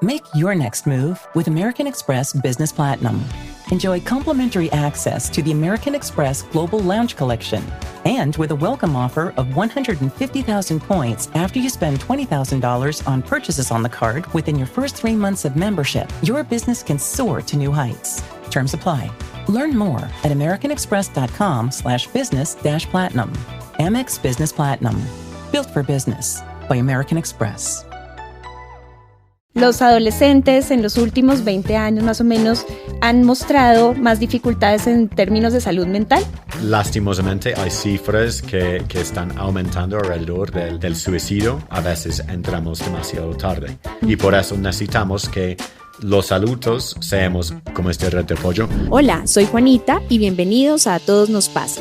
Make your next move with American Express Business Platinum. Enjoy complimentary access to the American Express Global Lounge Collection. And with a welcome offer of 150,000 points after you spend $20,000 on purchases on the card within your first 3 months of membership, your business can soar to new heights. Terms apply. Learn more at americanexpress.com/business-platinum. Amex Business Platinum. Built for business by American Express. Los adolescentes en los últimos 20 años más o menos han mostrado más dificultades en términos de salud mental. Lastimosamente hay cifras que están aumentando alrededor del suicidio. A veces entramos demasiado tarde y por eso necesitamos que los adultos seamos como esta red de apoyo. Hola, soy Juanita y bienvenidos a Todos Nos Pasa.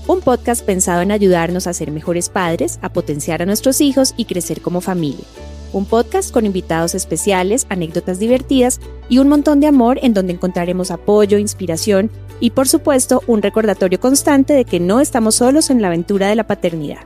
Un podcast pensado en ayudarnos a ser mejores padres, a potenciar a nuestros hijos y crecer como familia. Un podcast con invitados especiales, anécdotas divertidas y un montón de amor en donde encontraremos apoyo, inspiración y, por supuesto, un recordatorio constante de que no estamos solos en la aventura de la paternidad.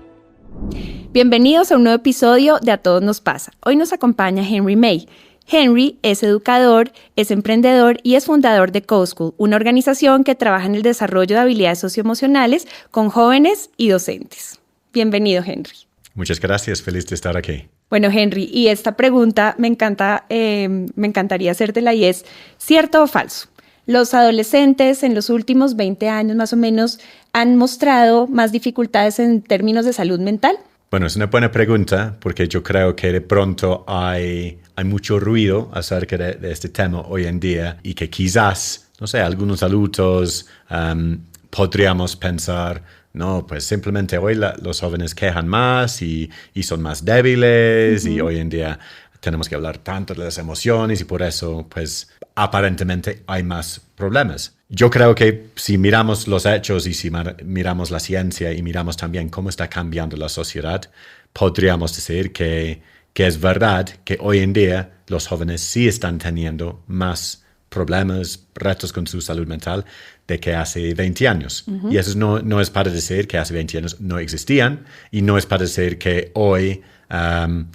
Bienvenidos a un nuevo episodio de A Todos Nos Pasa. Hoy nos acompaña Henry May. Henry es educador, es emprendedor y es fundador de CoSchool, una organización que trabaja en el desarrollo de habilidades socioemocionales con jóvenes y docentes. Bienvenido, Henry. Muchas gracias, feliz de estar aquí. Bueno, Henry, y esta pregunta me encantaría hacértela y es, ¿cierto o falso? Los adolescentes en los últimos 20 años más o menos han mostrado más dificultades en términos de salud mental. Bueno, es una buena pregunta porque yo creo que de pronto hay mucho ruido acerca de este tema hoy en día y que quizás, no sé, algunos adultos podríamos pensar, no, pues simplemente hoy los jóvenes quejan más y son más débiles y hoy en día tenemos que hablar tanto de las emociones y por eso, pues, aparentemente hay más problemas. Yo creo que si miramos los hechos y si miramos la ciencia y miramos también cómo está cambiando la sociedad, podríamos decir que es verdad que hoy en día los jóvenes sí están teniendo más problemas, retos con su salud mental de que hace 20 años. Y eso no es para decir que hace 20 años no existían y no es para decir que hoy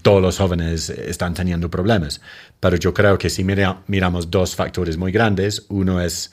todos los jóvenes están teniendo problemas. Pero yo creo que si miramos dos factores muy grandes, uno es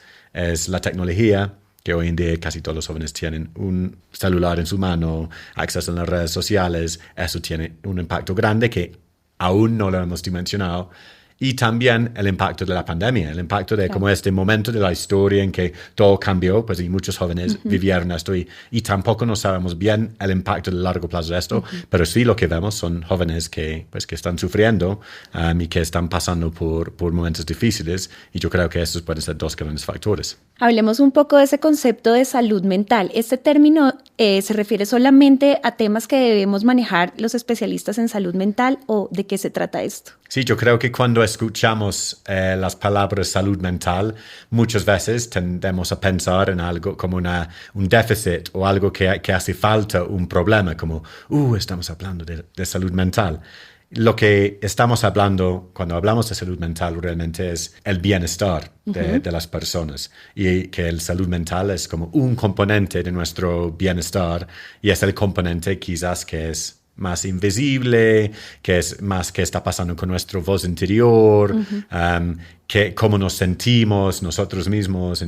la tecnología, que hoy en día casi todos los jóvenes tienen un celular en su mano, acceso a las redes sociales, eso tiene un impacto grande que aún no lo hemos dimensionado. Y también el impacto de la pandemia, el impacto de como este momento de la historia en que todo cambió, pues y muchos jóvenes vivieron esto y tampoco no sabemos bien el impacto de largo plazo de esto, pero sí lo que vemos son jóvenes que están sufriendo y que están pasando por momentos difíciles y yo creo que esos pueden ser dos grandes factores. Hablemos un poco de ese concepto de salud mental. ¿Este término se refiere solamente a temas que debemos manejar los especialistas en salud mental o de qué se trata esto? Sí, yo creo que cuando escuchamos las palabras salud mental, muchas veces tendemos a pensar en algo como un déficit o algo que hace falta, un problema, como, estamos hablando de salud mental. Lo que estamos hablando cuando hablamos de salud mental realmente es el bienestar de las personas y que la salud mental es como un componente de nuestro bienestar y es el componente quizás que es más invisible, que es más que está pasando con nuestra voz interior, que cómo nos sentimos nosotros mismos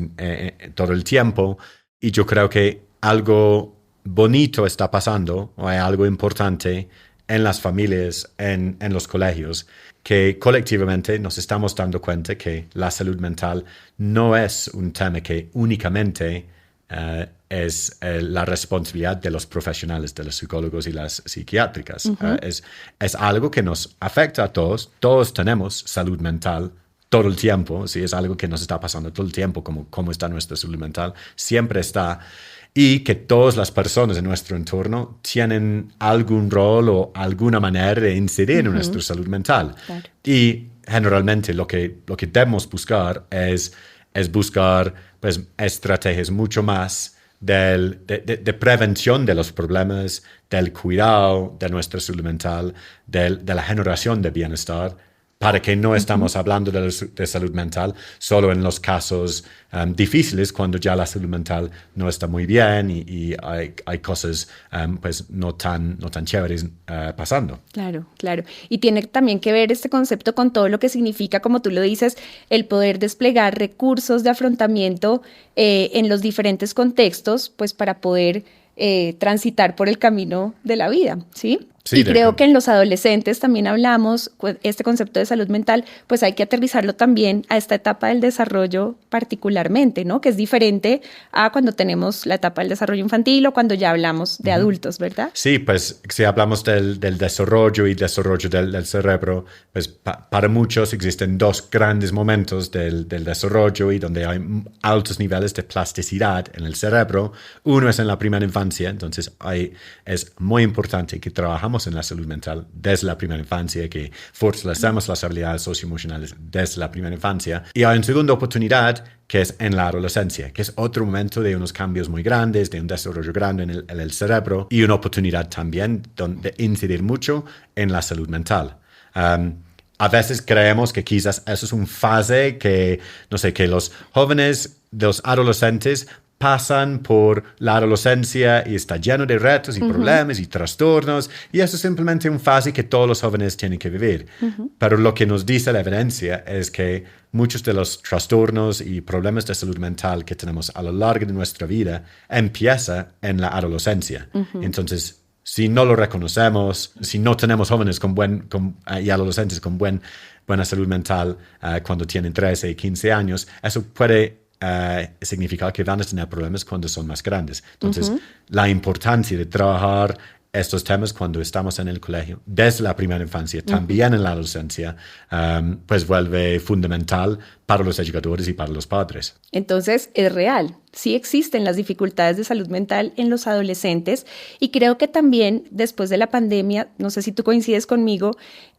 todo el tiempo. Y yo creo que algo bonito está pasando, o hay algo importante en las familias, en los colegios, que colectivamente nos estamos dando cuenta que la salud mental no es un tema que únicamente es la responsabilidad de los profesionales, de los psicólogos y las psiquiátricas. Es algo que nos afecta a todos. Todos tenemos salud mental todo el tiempo. Sí, es algo que nos está pasando todo el tiempo, como cómo está nuestra salud mental. Siempre está. Y que todas las personas en nuestro entorno tienen algún rol o alguna manera de incidir en nuestra salud mental. Claro. Y generalmente lo que debemos buscar es buscar pues, estrategias mucho más de prevención de los problemas, del cuidado de nuestra salud mental, de la generación de bienestar para que no estamos hablando de salud mental solo en los casos difíciles, cuando ya la salud mental no está muy bien y hay cosas pues no tan chéveres pasando. Claro, claro. Y tiene también que ver este concepto con todo lo que significa, como tú lo dices, el poder desplegar recursos de afrontamiento en los diferentes contextos, pues para poder transitar por el camino de la vida, ¿sí? Sí, y creo que en los adolescentes también hablamos, este concepto de salud mental, pues hay que aterrizarlo también a esta etapa del desarrollo particularmente, ¿no? Que es diferente a cuando tenemos la etapa del desarrollo infantil o cuando ya hablamos de adultos, ¿verdad? Sí, pues si hablamos del desarrollo y desarrollo del cerebro, pues para muchos existen dos grandes momentos del desarrollo y donde hay altos niveles de plasticidad en el cerebro. Uno es en la primera infancia, entonces es muy importante que trabajamos en la salud mental desde la primera infancia, que fortalecemos las habilidades socioemocionales desde la primera infancia. Y hay una segunda oportunidad que es en la adolescencia, que es otro momento de unos cambios muy grandes, de un desarrollo grande en el cerebro y una oportunidad también de incidir mucho en la salud mental. A veces creemos que quizás eso es una fase que, no sé, que los jóvenes, los adolescentes pasan por la adolescencia y está lleno de retos y problemas y trastornos, y eso es simplemente una fase que todos los jóvenes tienen que vivir. Pero lo que nos dice la evidencia es que muchos de los trastornos y problemas de salud mental que tenemos a lo largo de nuestra vida empieza en la adolescencia. Entonces, si no lo reconocemos, si no tenemos jóvenes y adolescentes con buena salud mental cuando tienen 13 y 15 años, eso puede significa que van a tener problemas cuando son más grandes. Entonces, la importancia de trabajar estos temas cuando estamos en el colegio, desde la primera infancia, también en la adolescencia, pues vuelve fundamental para los educadores y para los padres. Entonces, es real. Sí existen las dificultades de salud mental en los adolescentes y creo que también después de la pandemia, no sé si tú coincides conmigo,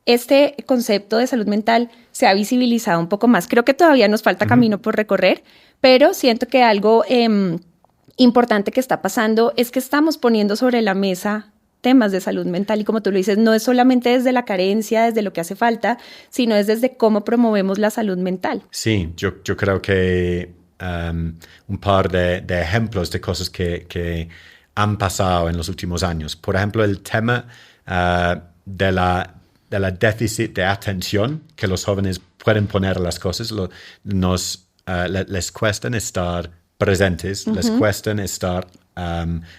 este concepto de salud mental se ha visibilizado un poco más. Creo que todavía nos falta camino por recorrer, pero siento que algo importante que está pasando es que estamos poniendo sobre la mesa temas de salud mental y como tú lo dices, no es solamente desde la carencia, desde lo que hace falta, sino es desde cómo promovemos la salud mental. Sí, yo creo que un par de ejemplos de cosas que han pasado en los últimos años. Por ejemplo, el tema de la déficit de atención que los jóvenes pueden poner a las cosas. Les cuesta estar presentes, les cuesta estar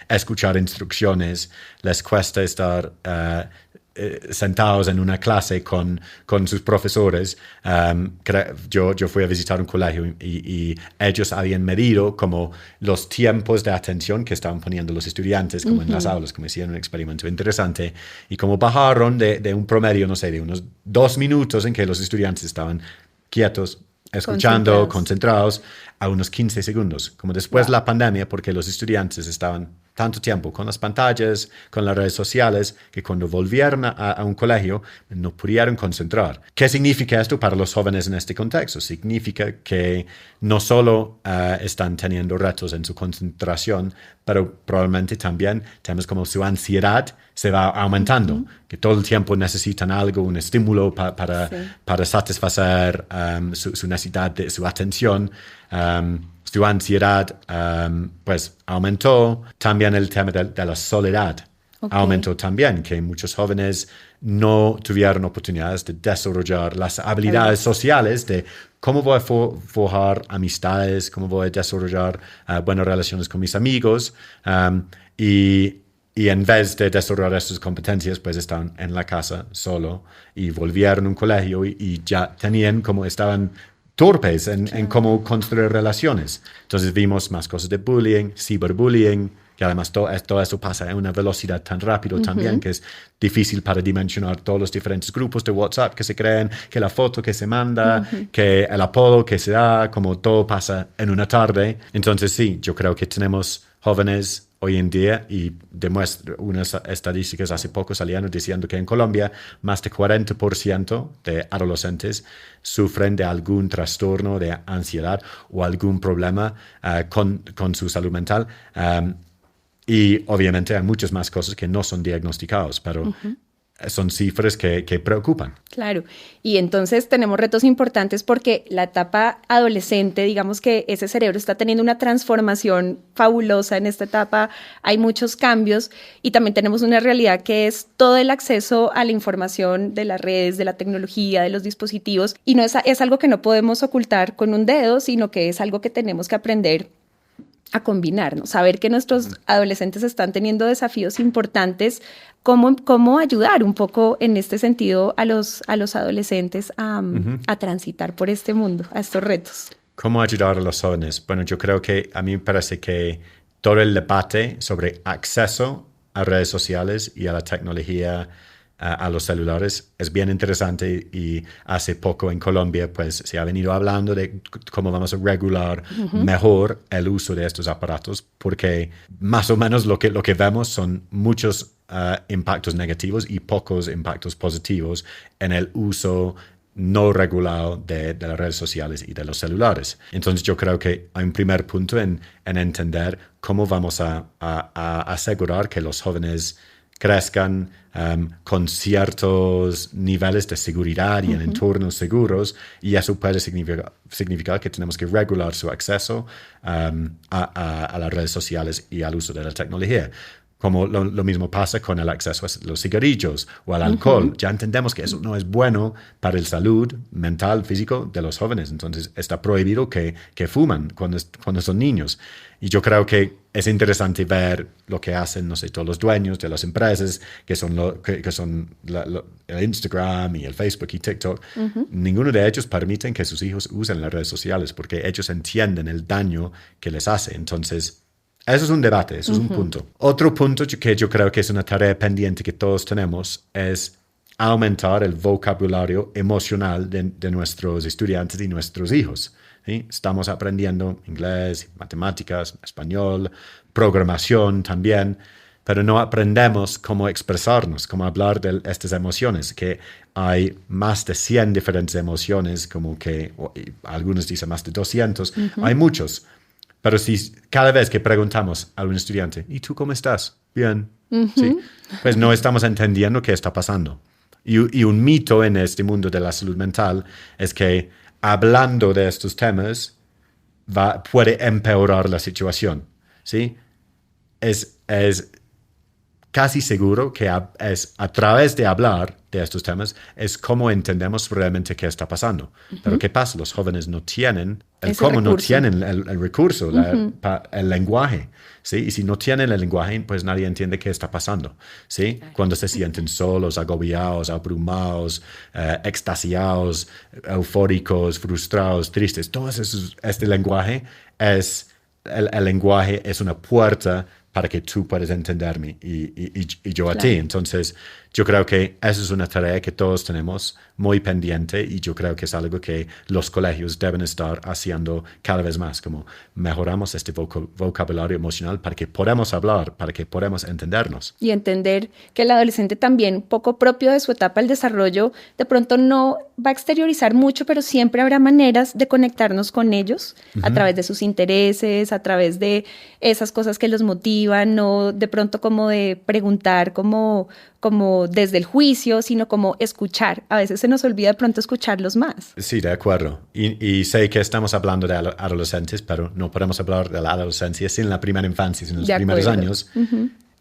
escuchar instrucciones, les cuesta estar sentados en una clase con sus profesores. Yo fui a visitar un colegio y ellos habían medido como los tiempos de atención que estaban poniendo los estudiantes como en las aulas, como hicieron un experimento interesante, y como bajaron de un promedio, no sé, de unos 2 minutos en que los estudiantes estaban quietos, escuchando, concentrados, a unos 15 segundos, como después de la pandemia, porque los estudiantes estaban tanto tiempo con las pantallas, con las redes sociales, que cuando volvieron a un colegio no pudieron concentrar. ¿Qué significa esto para los jóvenes en este contexto? Significa que no solo están teniendo retos en su concentración, pero probablemente también temas como su ansiedad se va aumentando, que todo el tiempo necesitan algo, un estímulo para satisfacer su necesidad de su atención. Su ansiedad pues aumentó. También el tema de la soledad aumentó también, que muchos jóvenes no tuvieron oportunidades de desarrollar las habilidades sociales de cómo voy a forjar amistades, cómo voy a desarrollar buenas relaciones con mis amigos, y en vez de desarrollar estas competencias, pues estaban en la casa solo y volvieron a un colegio y ya tenían como estaban torpes en cómo construir relaciones. Entonces vimos más cosas de bullying, ciberbullying, que además todo eso pasa a una velocidad tan rápido también que es difícil para dimensionar todos los diferentes grupos de WhatsApp que se crean, que la foto que se manda, que el apodo que se da, como todo pasa en una tarde. Entonces sí, yo creo que tenemos jóvenes hoy en día, y demuestra unas estadísticas hace poco salieron diciendo que en Colombia más de 40% de adolescentes sufren de algún trastorno de ansiedad o algún problema con su salud mental. Y obviamente hay muchas más cosas que no son diagnosticados, pero son cifras que preocupan. Claro, y entonces tenemos retos importantes porque la etapa adolescente, digamos que ese cerebro está teniendo una transformación fabulosa en esta etapa, hay muchos cambios y también tenemos una realidad que es todo el acceso a la información de las redes, de la tecnología, de los dispositivos, y no es algo que no podemos ocultar con un dedo, sino que es algo que tenemos que aprender a combinarnos, saber que nuestros adolescentes están teniendo desafíos importantes, cómo ayudar un poco en este sentido a los adolescentes a transitar por este mundo, a estos retos. ¿Cómo ayudar a los jóvenes? Bueno, yo creo que a mí me parece que todo el debate sobre acceso a redes sociales y a la tecnología, a los celulares, es bien interesante, y hace poco en Colombia pues se ha venido hablando de cómo vamos a regular mejor el uso de estos aparatos, porque más o menos lo que vemos son muchos impactos negativos y pocos impactos positivos en el uso no regulado de las redes sociales y de los celulares. Entonces yo creo que hay un primer punto en entender cómo vamos a asegurar que los jóvenes crezcan con ciertos niveles de seguridad y en entornos seguros, y eso puede significar que tenemos que regular su acceso a las redes sociales y al uso de la tecnología. Como lo mismo pasa con el acceso a los cigarrillos o al alcohol. Ya entendemos que eso no es bueno para la salud mental, físico de los jóvenes. Entonces está prohibido que fuman cuando son niños. Y yo creo que es interesante ver lo que hacen, no sé, todos los dueños de las empresas, que son el Instagram y el Facebook y TikTok. Ninguno de ellos permiten que sus hijos usen las redes sociales porque ellos entienden el daño que les hace. Entonces, eso es un debate, eso es un punto. Otro punto que yo creo que es una tarea pendiente que todos tenemos es aumentar el vocabulario emocional de nuestros estudiantes y nuestros hijos. ¿Sí? Estamos aprendiendo inglés, matemáticas, español, programación también, pero no aprendemos cómo expresarnos, cómo hablar de estas emociones, que hay más de 100 diferentes emociones, como que algunos dicen más de 200, hay muchos. Pero si cada vez que preguntamos a un estudiante, ¿y tú cómo estás? Bien. Sí. Pues no estamos entendiendo qué está pasando. Y un mito en este mundo de la salud mental es que hablando de estos temas puede empeorar la situación. ¿Sí? Es casi seguro que es a través de hablar de estos temas es como entendemos realmente qué está pasando. Pero ¿qué pasa? Los jóvenes no tienen no tienen el recurso, el lenguaje. ¿Sí? Y si no tienen el lenguaje, pues nadie entiende qué está pasando. ¿Sí? Cuando se sienten solos, agobiados, abrumados, extasiados, eufóricos, frustrados, tristes, todo este lenguaje el lenguaje es una puerta para que tú puedas entenderme y yo a ti. Entonces, yo creo que esa es una tarea que todos tenemos muy pendiente, y yo creo que es algo que los colegios deben estar haciendo cada vez más, como mejoramos este vocabulario emocional para que podamos hablar, para que podamos entendernos. Y entender que el adolescente también, poco propio de su etapa del desarrollo, de pronto no va a exteriorizar mucho, pero siempre habrá maneras de conectarnos con ellos a través de sus intereses, a través de esas cosas que los motivan, no de pronto como de preguntar como desde el juicio, sino como escuchar. A veces se nos olvida de pronto escucharlos más. Sí, de acuerdo. Y sé que estamos hablando de adolescentes, pero no podemos hablar de la adolescencia sin la primera infancia, sin los primeros años.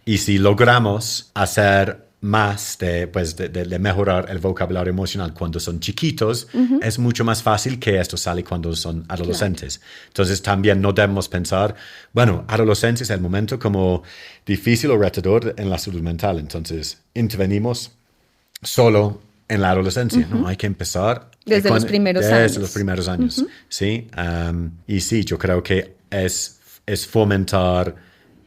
Y si logramos hacer más de mejorar el vocabulario emocional cuando son chiquitos, es mucho más fácil que esto sale cuando son adolescentes. Claro. Entonces también no debemos pensar, bueno, adolescencia es el momento como difícil o retador en la salud mental, entonces intervenimos solo en la adolescencia, ¿no? Hay que empezar desde los primeros años. ¿Sí? Y sí, yo creo que es fomentar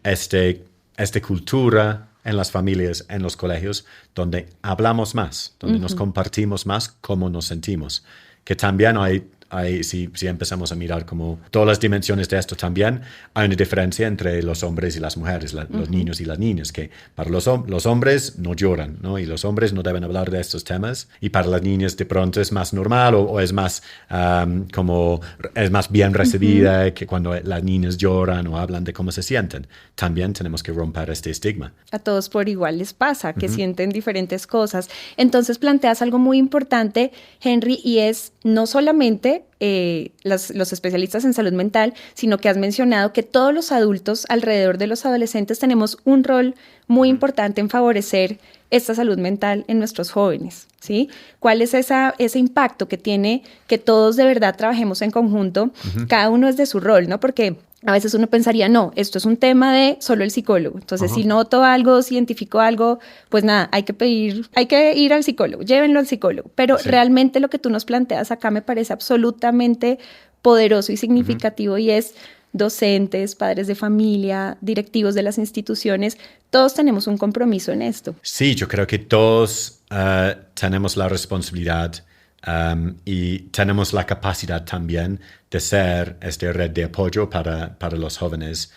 esta cultura en las familias, en los colegios, donde hablamos más, donde nos compartimos más cómo nos sentimos. Que también hay si empezamos a mirar como todas las dimensiones de esto también, hay una diferencia entre los hombres y las mujeres, los niños y las niñas, que para los hombres no lloran, ¿no? Y los hombres no deben hablar de estos temas, y para las niñas de pronto es más normal o es más es más bien recibida que cuando las niñas lloran o hablan de cómo se sienten. También tenemos que romper este estigma. A todos por igual les pasa, que sienten diferentes cosas. Entonces planteas algo muy importante, Henry, y es no solamente los especialistas en salud mental, sino que has mencionado que todos los adultos alrededor de los adolescentes tenemos un rol muy importante en favorecer esta salud mental en nuestros jóvenes, ¿sí? ¿Cuál es ese impacto que tiene que todos de verdad trabajemos en conjunto, cada uno desde su rol, ¿no? Porque a veces uno pensaría, no, esto es un tema de solo el psicólogo. Entonces, si noto algo, si identifico algo, pues nada, hay que ir al psicólogo, llévenlo al psicólogo. Pero realmente lo que tú nos planteas acá me parece absolutamente poderoso y significativo, y es docentes, padres de familia, directivos de las instituciones, todos tenemos un compromiso en esto. Sí, yo creo que todos tenemos la responsabilidad y tenemos la capacidad también de ser esta red de apoyo para los jóvenes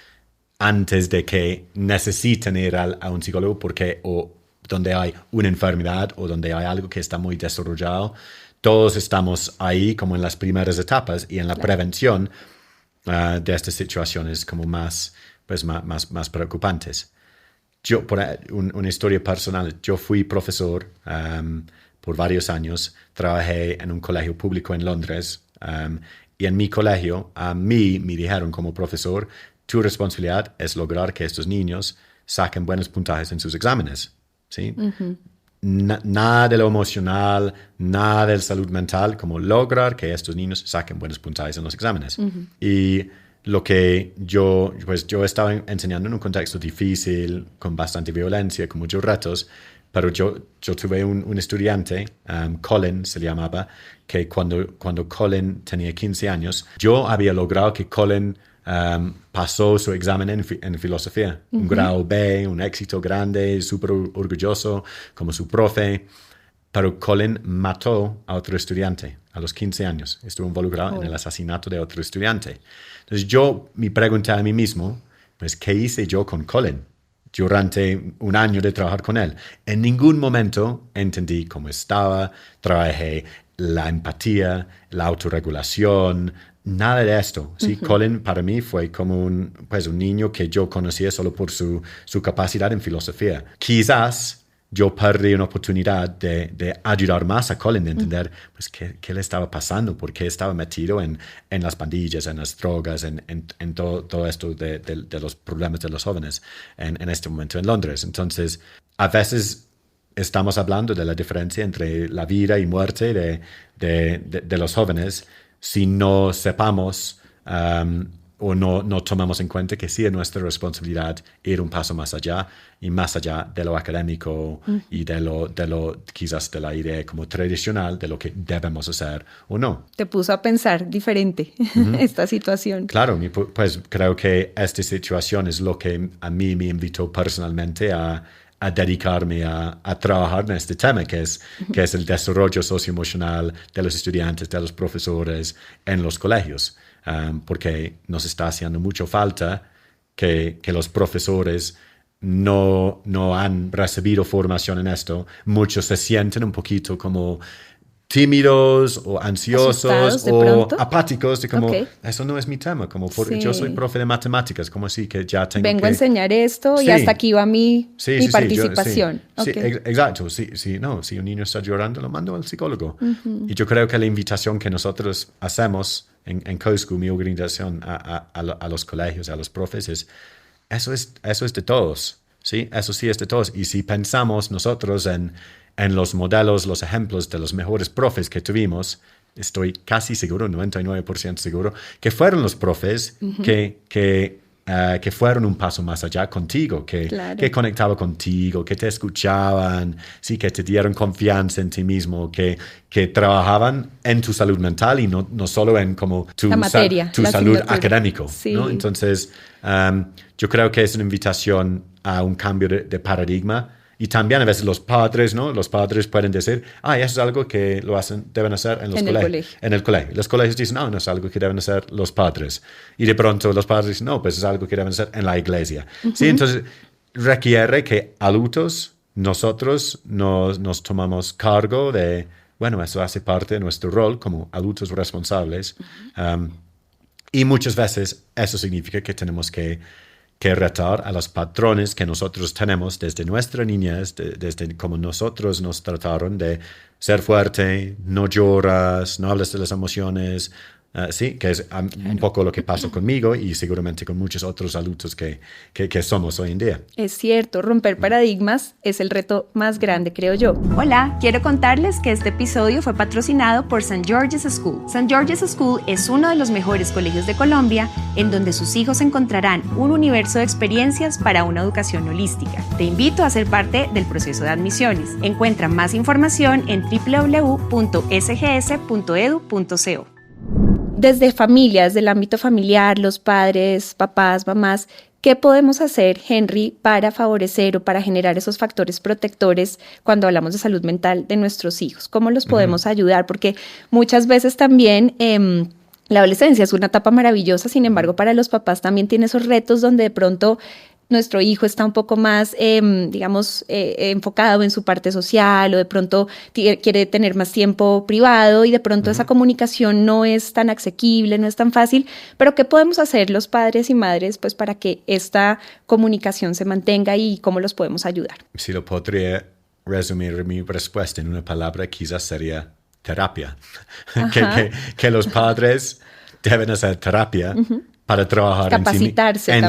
antes de que necesiten ir a un psicólogo o donde hay una enfermedad o donde hay algo que está muy desarrollado. Todos estamos ahí como en las primeras etapas y en la prevención de estas situaciones como más preocupantes. Yo, por una historia personal, yo fui profesor por varios años, trabajé en un colegio público en Londres y en mi colegio a mí me dijeron como profesor, tu responsabilidad es lograr que estos niños saquen buenos puntajes en sus exámenes, ¿sí? Nada de lo emocional, nada de la salud mental, como lograr que estos niños saquen buenos puntajes en los exámenes. Y lo que yo estaba enseñando en un contexto difícil, con bastante violencia, con muchos retos, pero yo tuve un estudiante, Colin se llamaba, que cuando Colin tenía 15 años, yo había logrado que Colin pasó su examen en filosofía, un grado B, un éxito grande, súper orgulloso como su profe, pero Colin mató a otro estudiante a los 15 años, estuvo involucrado en el asesinato de otro estudiante. Entonces yo me pregunté a mí mismo, pues, ¿qué hice yo con Colin durante un año de trabajar con él? En ningún momento entendí cómo estaba, trabajé la empatía, la autorregulación, nada de esto. ¿Sí? Colin para mí fue como un niño que yo conocía solo por su capacidad en filosofía. Quizás yo perdí una oportunidad de ayudar más a Colin, de entender pues, qué le estaba pasando, por qué estaba metido en las pandillas, en las drogas, en todo esto de los problemas de los jóvenes en este momento en Londres. Entonces, a veces estamos hablando de la diferencia entre la vida y muerte de los jóvenes si no sepamos o no tomamos en cuenta que sí es nuestra responsabilidad ir un paso más allá y más allá de lo académico y de lo quizás de la idea como tradicional de lo que debemos hacer o no. Te puso a pensar diferente esta situación. Claro, pues creo que esta situación es lo que a mí me invitó personalmente a dedicarme a trabajar en este tema, que es el desarrollo socioemocional de los estudiantes, de los profesores en los colegios. Porque nos está haciendo mucho falta que los profesores no han recibido formación en esto. Muchos se sienten un poquito como tímidos o ansiosos o apáticos, de como, eso no es mi tema, como yo soy profe de matemáticas, como así que ya tengo a enseñar esto y hasta aquí va mi participación. Exacto, si un niño está llorando, lo mando al psicólogo. Y yo creo que la invitación que nosotros hacemos en CoSchool, mi organización, a los colegios, a los profes, eso es de todos, ¿sí? Eso sí es de todos. Y si pensamos nosotros en los modelos, los ejemplos de los mejores profes que tuvimos, estoy casi seguro, 99% seguro, que fueron los profes que fueron un paso más allá contigo, que conectaban contigo, que te escuchaban, sí, que te dieron confianza en ti mismo, que trabajaban en tu salud mental y no solo en como tu salud académico, ¿no? Entonces, yo creo que es una invitación a un cambio de paradigma Y también a veces los padres, ¿no? Los padres pueden decir, eso es algo que deben hacer en los colegios. En el colegio. Los colegios dicen, no es algo que deben hacer los padres. Y de pronto los padres dicen, no, pues es algo que deben hacer en la iglesia. ¿Sí? Entonces, requiere que adultos, nosotros nos tomamos cargo de, bueno, eso hace parte de nuestro rol como adultos responsables. Y muchas veces eso significa que tenemos que retar a los patrones que nosotros tenemos desde nuestra niñez, desde como nosotros nos trataron de ser fuerte, no lloras, no hablas de las emociones. Sí, que es un poco lo que pasa conmigo y seguramente con muchos otros adultos que somos hoy en día. Es cierto, romper paradigmas es el reto más grande, creo yo. Hola, quiero contarles que este episodio fue patrocinado por St. George's School. St. George's School es uno de los mejores colegios de Colombia, en donde sus hijos encontrarán un universo de experiencias para una educación holística. Te invito a ser parte del proceso de admisiones. Encuentra más información en www.sgs.edu.co. Desde familia, desde el ámbito familiar, los padres, papás, mamás, ¿qué podemos hacer, Henry, para favorecer o para generar esos factores protectores cuando hablamos de salud mental de nuestros hijos? ¿Cómo los podemos ayudar? Porque muchas veces también la adolescencia es una etapa maravillosa, sin embargo, para los papás también tiene esos retos donde de pronto nuestro hijo está un poco más, enfocado en su parte social o de pronto quiere tener más tiempo privado y de pronto esa comunicación no es tan asequible, no es tan fácil, pero ¿qué podemos hacer los padres y madres pues para que esta comunicación se mantenga y cómo los podemos ayudar? Si lo podría resumir mi respuesta en una palabra, quizás sería terapia. que los padres deben hacer terapia para trabajar en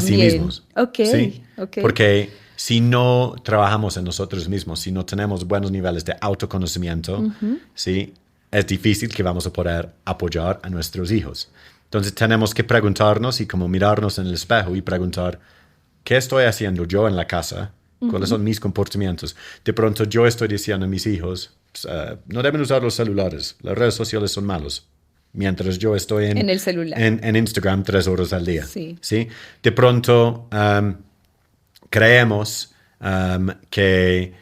sí mismos. ¿Sí? Porque si no trabajamos en nosotros mismos, si no tenemos buenos niveles de autoconocimiento, ¿sí? Es difícil que vamos a poder apoyar a nuestros hijos. Entonces tenemos que preguntarnos y como mirarnos en el espejo y preguntar, ¿qué estoy haciendo yo en la casa? ¿Cuáles son mis comportamientos? De pronto yo estoy diciendo a mis hijos, no deben usar los celulares, las redes sociales son malos. Mientras yo estoy en el celular. En Instagram 3 horas al día. Sí. De pronto creemos que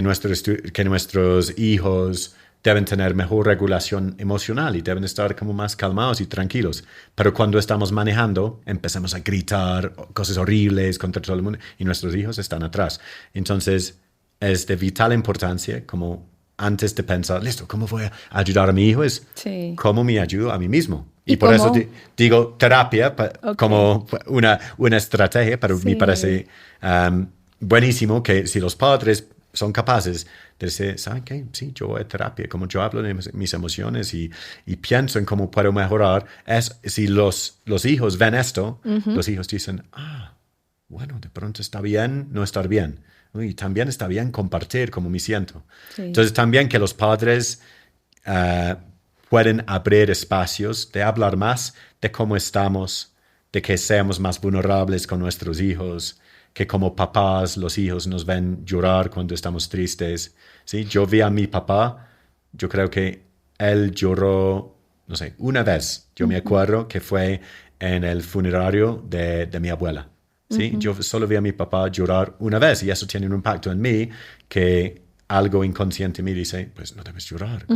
nuestros hijos deben tener mejor regulación emocional y deben estar como más calmados y tranquilos. Pero cuando estamos manejando, empezamos a gritar cosas horribles contra todo el mundo y nuestros hijos están atrás. Entonces, es de vital importancia como antes de pensar, listo, ¿cómo voy a ayudar a mi hijo? Es cómo me ayudo a mí mismo. Y por eso digo terapia como una estrategia, pero me parece buenísimo que si los padres son capaces de decir, ¿saben qué? Sí, yo voy a terapia, como yo hablo de mis emociones y pienso en cómo puedo mejorar. Si los hijos ven esto, los hijos dicen, bueno, de pronto está bien no estar bien. Y también está bien compartir cómo me siento. Entonces también que los padres pueden abrir espacios de hablar más de cómo estamos, de que seamos más vulnerables con nuestros hijos, que como papás los hijos nos ven llorar cuando estamos tristes. ¿Sí? Yo vi a mi papá, yo creo que él lloró, no sé, una vez. Yo me acuerdo que fue en el funerario de mi abuela. ¿Sí? Yo solo vi a mi papá llorar una vez y eso tiene un impacto en mí que algo inconsciente me dice, pues no debes llorar.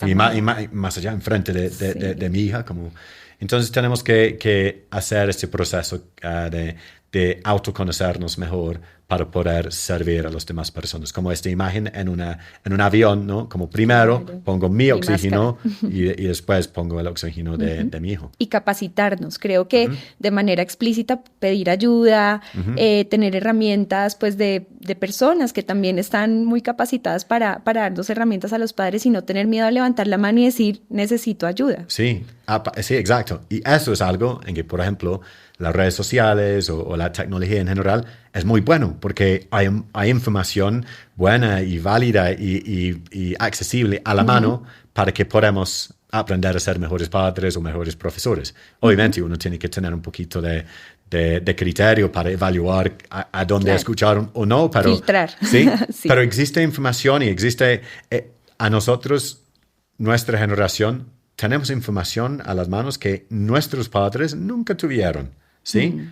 Y más allá, enfrente de mi hija. Entonces tenemos que hacer este proceso de autoconocernos mejor para poder servir a las demás personas. Como esta imagen en un avión, ¿no? Como primero pongo mi oxígeno y después pongo el oxígeno de mi hijo. Y capacitarnos. Creo que de manera explícita pedir ayuda, tener herramientas pues de personas que también están muy capacitadas para darnos herramientas a los padres y no tener miedo a levantar la mano y decir, necesito ayuda. Sí, exacto. Y eso es algo en que, por ejemplo, las redes sociales o la tecnología en general es muy bueno porque hay información buena y válida y accesible a la mano para que podamos aprender a ser mejores padres o mejores profesores. Obviamente uno tiene que tener un poquito de criterio para evaluar a dónde escuchar o no, pero filtrar. ¿sí? Pero existe información y existe a nosotros, nuestra generación, tenemos información a las manos que nuestros padres nunca tuvieron. ¿Sí?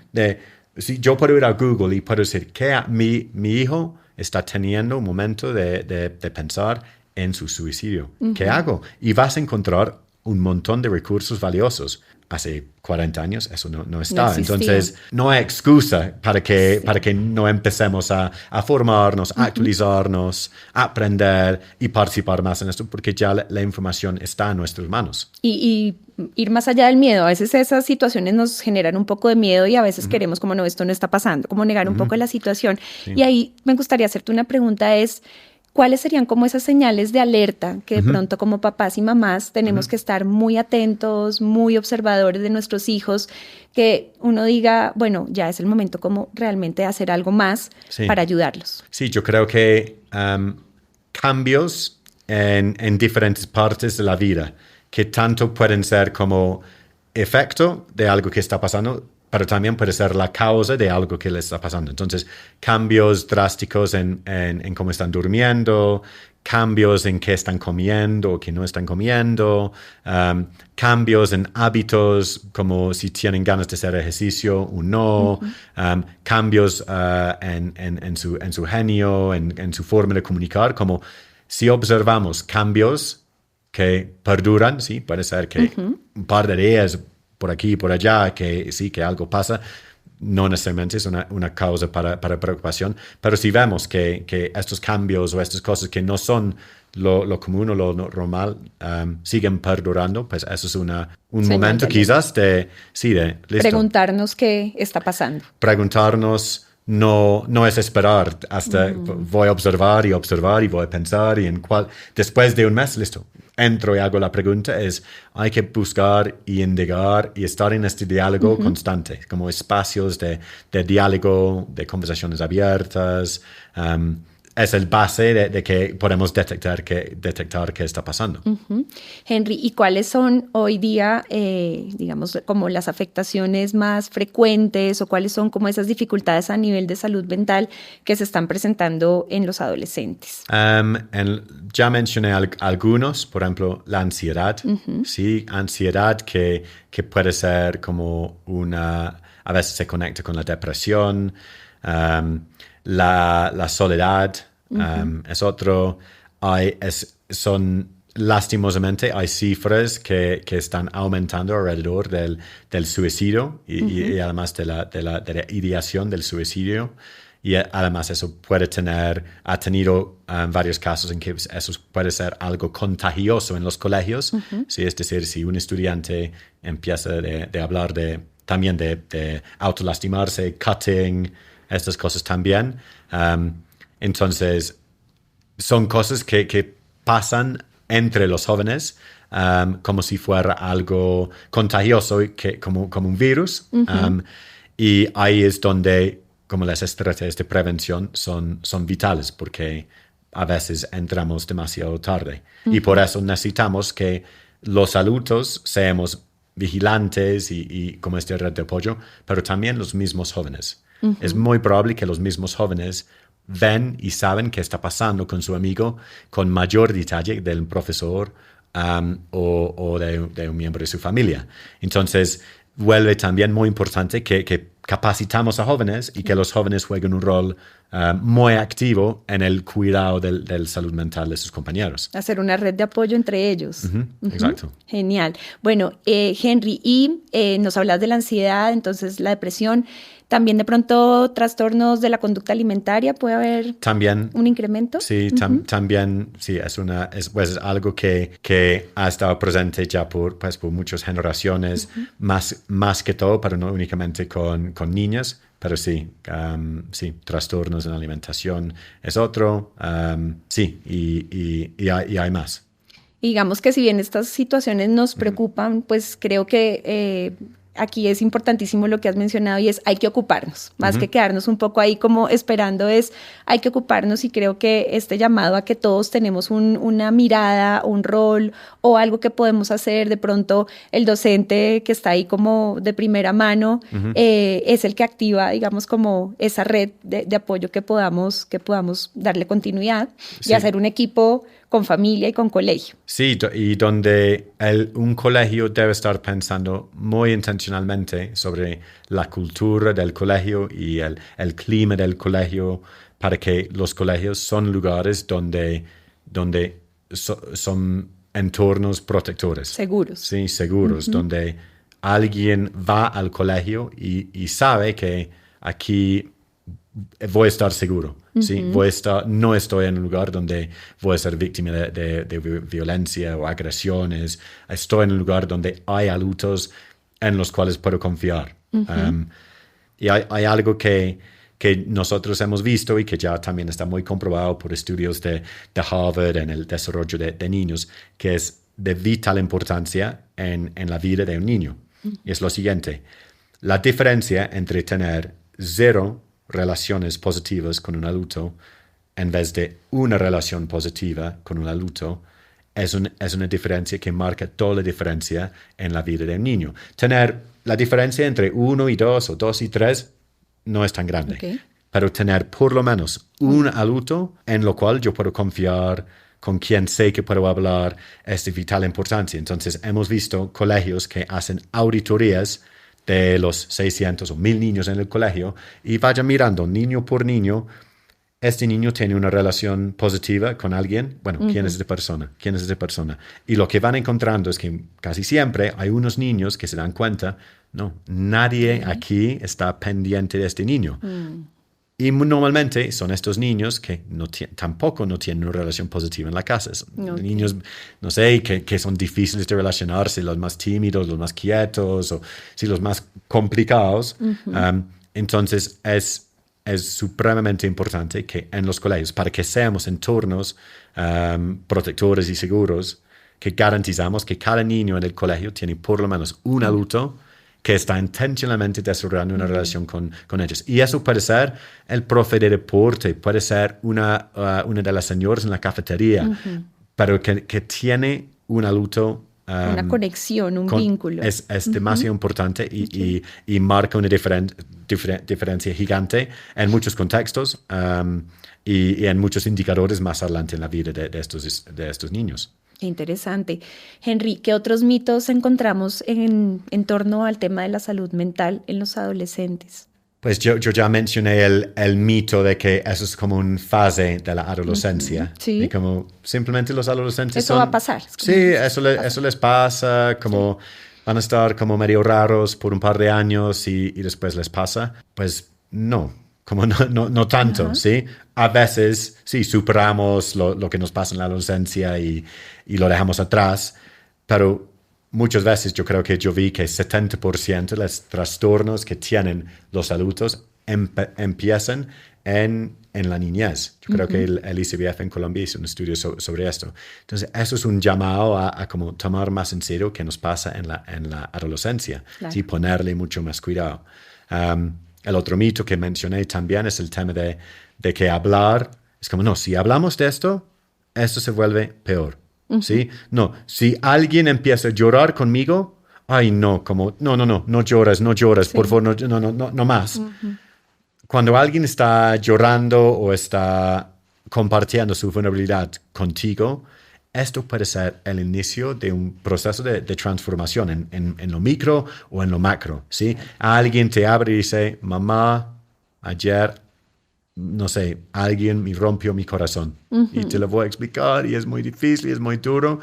Si yo puedo ir a Google y puedo decir que mi hijo está teniendo un momento de pensar en su suicidio. ¿Qué hago? Y vas a encontrar un montón de recursos valiosos. Hace 40 años eso no estaba. Entonces, no hay excusa para que no empecemos a formarnos, a actualizarnos, a aprender y participar más en esto, porque ya la información está en nuestras manos. Y ir más allá del miedo. A veces esas situaciones nos generan un poco de miedo y a veces queremos como, no, esto no está pasando, como negar un poco la situación. Sí. Y ahí me gustaría hacerte una pregunta, ¿cuáles serían como esas señales de alerta que de pronto como papás y mamás tenemos que estar muy atentos, muy observadores de nuestros hijos, que uno diga, bueno, ya es el momento como realmente de hacer algo más para ayudarlos? Sí, yo creo que cambios en diferentes partes de la vida, que tanto pueden ser como efecto de algo que está pasando, pero también puede ser la causa de algo que les está pasando. Entonces, cambios drásticos en cómo están durmiendo, cambios en qué están comiendo o qué no están comiendo, cambios en hábitos, como si tienen ganas de hacer ejercicio o no, cambios en su genio, en su forma de comunicar, como si observamos cambios que perduran, sí, puede ser que un par de días por aquí y por allá, que sí, que algo pasa, no necesariamente es una causa para preocupación, pero si vemos que estos cambios o estas cosas que no son lo común o lo normal siguen perdurando, pues eso es un momento quizás de listo. Preguntarnos qué está pasando. Preguntarnos no es esperar hasta voy a observar y voy a pensar y después de un mes, listo. Entro y hago la pregunta, hay que buscar y indagar y estar en este diálogo constante, como espacios de diálogo, de conversaciones abiertas. Es el base de que podemos detectar qué está pasando. Henry, ¿y cuáles son hoy día, digamos, como las afectaciones más frecuentes o cuáles son como esas dificultades a nivel de salud mental que se están presentando en los adolescentes? Ya mencioné algunos, por ejemplo, la ansiedad. Sí, ansiedad que puede ser como a veces se conecta con la depresión, la soledad. Es otro. Lastimosamente, hay cifras que están aumentando alrededor del suicidio y además de la ideación del suicidio. Y además eso ha tenido varios casos en que eso puede ser algo contagioso en los colegios. Sí, es decir, si un estudiante empieza de hablar también de autolastimarse, cutting, estas cosas también. Entonces, son cosas que pasan entre los jóvenes como si fuera algo contagioso, como un virus. Y ahí es donde como las estrategias de prevención son vitales, porque a veces entramos demasiado tarde. Y por eso necesitamos que los adultos seamos vigilantes y como esta red de apoyo, pero también los mismos jóvenes. Es muy probable que los mismos jóvenes ven y saben qué está pasando con su amigo con mayor detalle del profesor o de un miembro de su familia. Entonces, vuelve también muy importante que capacitamos a jóvenes y que los jóvenes jueguen un rol muy activo en el cuidado del salud mental de sus compañeros. Hacer una red de apoyo entre ellos. Exacto. Genial. Bueno, Henry, y nos hablas de la ansiedad, entonces la depresión. También de pronto trastornos de la conducta alimentaria, ¿puede haber un incremento? Sí, también sí, es algo que ha estado presente ya por muchas generaciones, más que todo, pero no únicamente con niños, pero sí, trastornos en la alimentación es otro, y hay más. Y digamos que si bien estas situaciones nos preocupan, pues creo que aquí es importantísimo lo que has mencionado y hay que ocuparnos, más que quedarnos un poco ahí como esperando, hay que ocuparnos, y creo que este llamado a que todos tenemos una mirada, un rol o algo que podemos hacer, de pronto el docente que está ahí como de primera mano es el que activa, digamos, como esa red de apoyo que podamos darle continuidad y hacer un equipo con familia y con colegio. Sí, y donde un colegio debe estar pensando muy intencionalmente sobre la cultura del colegio y el clima del colegio, para que los colegios son lugares donde son entornos protectores. Seguros. Sí, seguros, donde alguien va al colegio y sabe que aquí voy a estar seguro. ¿Sí? No estoy en un lugar donde voy a ser víctima de violencia o agresiones. Estoy en un lugar donde hay adultos en los cuales puedo confiar. Y hay algo que nosotros hemos visto y que ya también está muy comprobado por estudios de Harvard en el desarrollo de niños, que es de vital importancia en la vida de un niño. Y es lo siguiente: la diferencia entre tener 0 relaciones positivas con un adulto en vez de una relación positiva con un adulto es una diferencia que marca toda la diferencia en la vida de un niño. Tener la diferencia entre 1 y 2 o 2 y 3 no es tan grande. Okay. Pero tener por lo menos un adulto en lo cual yo puedo confiar, con quien sé que puedo hablar, es de vital importancia. Entonces, hemos visto colegios que hacen auditorías de los 600 o 1000 niños en el colegio y vayan mirando niño por niño. Este niño tiene una relación positiva con alguien. Bueno, ¿quién es esta persona? ¿Quién es esta persona? Y lo que van encontrando es que casi siempre hay unos niños que se dan cuenta, no, nadie aquí está pendiente de este niño. Y normalmente son estos niños que tampoco no tienen una relación positiva en la casa. Son niños, no sé, que son difíciles de relacionarse, los más tímidos, los más quietos, o sí, los más complicados. Entonces es supremamente importante que en los colegios, para que seamos entornos protectores y seguros, que garantizamos que cada niño en el colegio tiene por lo menos un adulto que está intencionalmente desarrollando una relación con ellos. Y eso puede ser el profe de deporte, puede ser una de las señoras en la cafetería, pero que tiene un adulto. Una conexión, un vínculo. Es demasiado importante y marca una diferencia gigante en muchos contextos y en muchos indicadores más adelante en la vida de estos niños. Interesante. Henry, ¿qué otros mitos encontramos en torno al tema de la salud mental en los adolescentes? Pues yo ya mencioné el mito de que eso es como una fase de la adolescencia. Sí. Y como simplemente los adolescentes Eso va a pasar. Sí, eso les pasa, como van a estar como medio raros por un par de años y después les pasa. Pues no, como no tanto, ¿sí? A veces sí superamos lo que nos pasa en la adolescencia y lo dejamos atrás, pero muchas veces yo creo que yo vi que 70% de los trastornos que tienen los adultos empiezan en la niñez. Yo creo que el ICBF en Colombia hizo un estudio sobre esto. Entonces, eso es un llamado a como tomar más en serio qué nos pasa en la adolescencia, claro. ¿Sí? Ponerle mucho más cuidado. El otro mito que mencioné también es el tema de que hablar, es como, no, si hablamos de esto se vuelve peor. ¿Sí? No, si alguien empieza a llorar conmigo, ay, no, como, no lloras, sí. Por favor, no más. Cuando alguien está llorando o está compartiendo su vulnerabilidad contigo, esto puede ser el inicio de un proceso de transformación en lo micro o en lo macro, ¿sí? Alguien te abre y dice, mamá, ayer, no sé, alguien me rompió mi corazón. Y te lo voy a explicar y es muy difícil, es muy duro.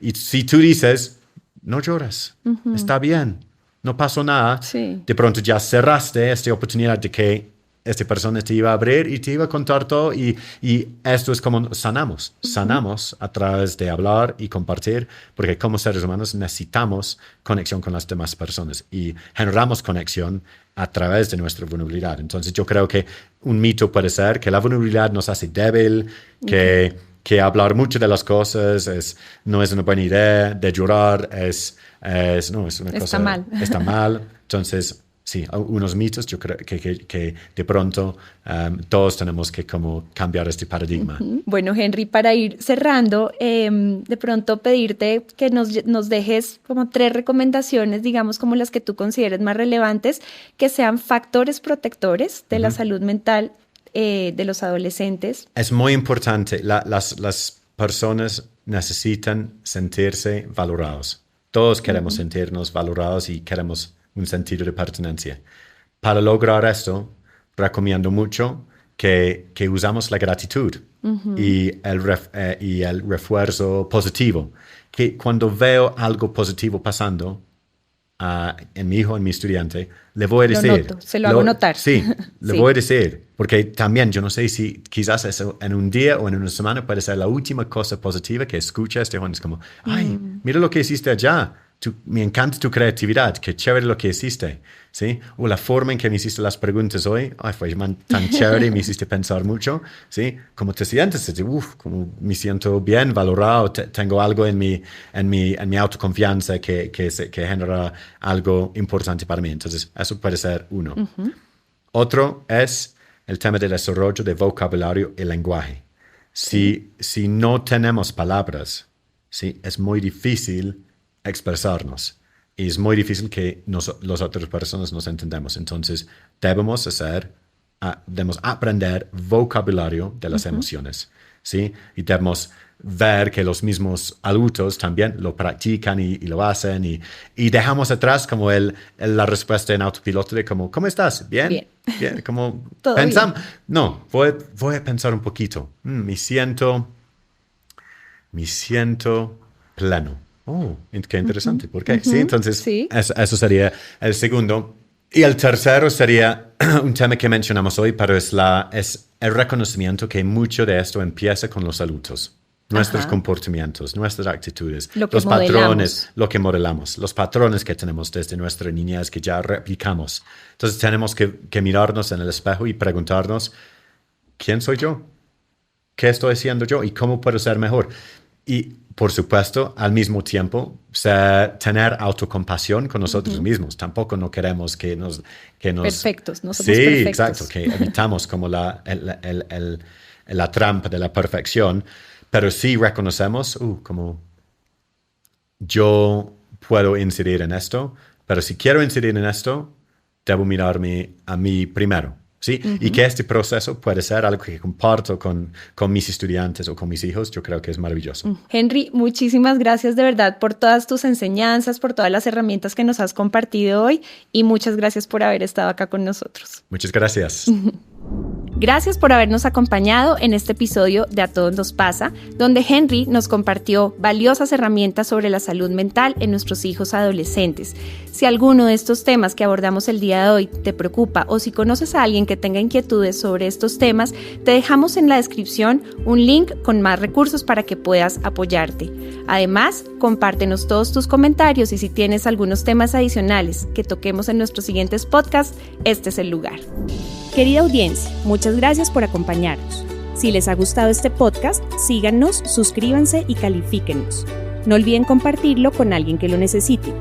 Y si tú dices, no lloras, está bien, no pasó nada, sí. De pronto ya cerraste esta oportunidad de que esta persona te iba a abrir y te iba a contar todo y esto es como sanamos a través de hablar y compartir, porque como seres humanos necesitamos conexión con las demás personas y generamos conexión a través de nuestra vulnerabilidad. Entonces yo creo que un mito puede ser que la vulnerabilidad nos hace débil, que hablar mucho de las cosas no es una buena idea, de llorar es una cosa... Está mal. Está mal. Entonces... Sí, unos mitos, yo creo que de pronto todos tenemos que como cambiar este paradigma. Bueno, Henry, para ir cerrando, de pronto pedirte que nos dejes como 3 recomendaciones, digamos como las que tú consideres más relevantes, que sean factores protectores de la salud mental de los adolescentes. Es muy importante, las personas necesitan sentirse valorados. Todos queremos sentirnos valorados y queremos un sentido de pertenencia. Para lograr esto, recomiendo mucho que usamos la gratitud y el refuerzo positivo. Que cuando veo algo positivo pasando en mi hijo, en mi estudiante, le voy a decir. Lo noto, se lo hago notar. Sí, le voy a decir. Porque también yo no sé si quizás eso en un día o en una semana puede ser la última cosa positiva que escucha este joven. Es como, ay, mira lo que hiciste allá. Me encanta tu creatividad, qué chévere lo que hiciste, ¿sí? O la forma en que me hiciste las preguntas hoy, ay, fue tan chévere, me hiciste pensar mucho, ¿sí? ¿Cómo te sientes? Como me siento bien, valorado, tengo algo en mi autoconfianza que genera algo importante para mí. Entonces, eso puede ser uno. Otro es el tema del desarrollo de vocabulario y lenguaje. Si no tenemos palabras, ¿sí? Es muy difícil expresarnos y es muy difícil que las otras personas nos entendamos. Entonces debemos aprender vocabulario de las emociones, ¿sí? Y debemos ver que los mismos adultos también lo practican y lo hacen y dejamos atrás como la respuesta en autopiloto de como, ¿cómo estás? ¿Bien? Bien. Como pensamos. Bien. No, voy a pensar un poquito. Me siento pleno. Oh, qué interesante. ¿Por qué? Sí, entonces eso sería el segundo. Y el tercero sería un tema que mencionamos hoy, pero es el reconocimiento que mucho de esto empieza con los adultos. Nuestros comportamientos, nuestras actitudes, los patrones, lo que modelamos, los patrones que tenemos desde nuestra niñez que ya replicamos. Entonces tenemos que mirarnos en el espejo y preguntarnos, ¿quién soy yo? ¿Qué estoy haciendo yo? ¿Y cómo puedo ser mejor? Y, por supuesto, al mismo tiempo, tener autocompasión con nosotros mismos. Tampoco no queremos que nos... Perfectos, no somos perfectos. Sí, exacto, que evitamos como la trampa de la perfección, pero sí reconocemos, como yo puedo incidir en esto, pero si quiero incidir en esto, debo mirarme a mí primero. ¿Sí? Y que este proceso puede ser algo que comparto con mis estudiantes o con mis hijos, yo creo que es maravilloso. Henry, muchísimas gracias de verdad por todas tus enseñanzas, por todas las herramientas que nos has compartido hoy y muchas gracias por haber estado acá con nosotros. Muchas gracias. Gracias por habernos acompañado en este episodio de A Todos Nos Pasa, donde Henry nos compartió valiosas herramientas sobre la salud mental en nuestros hijos adolescentes. Si alguno de estos temas que abordamos el día de hoy te preocupa o si conoces a alguien que tenga inquietudes sobre estos temas, te dejamos en la descripción un link con más recursos para que puedas apoyarte. Además, compártenos todos tus comentarios y si tienes algunos temas adicionales que toquemos en nuestros siguientes podcasts, este es el lugar. Querida audiencia, muchas gracias por acompañarnos. Si les ha gustado este podcast, síganos, suscríbanse y califíquenos. No olviden compartirlo con alguien que lo necesite.